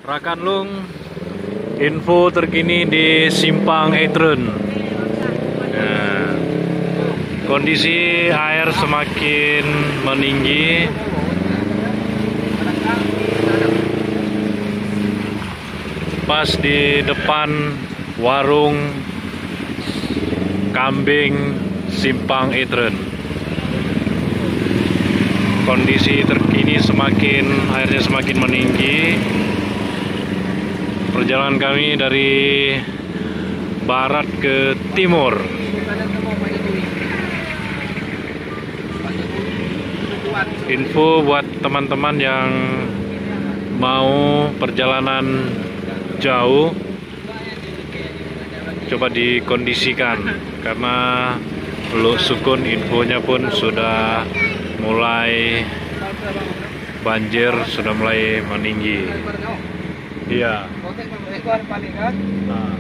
Rakanlung, info terkini di Simpang Eitreun. Nah, kondisi air semakin meninggi. Pas di depan warung kambing Simpang Eitreun. Kondisi terkini airnya semakin meninggi. Perjalanan kami dari barat ke timur. Info buat teman-teman yang mau perjalanan jauh, coba dikondisikan karena Teluk Sukun infonya pun sudah mulai banjir, sudah mulai meninggi. Iya. Nah.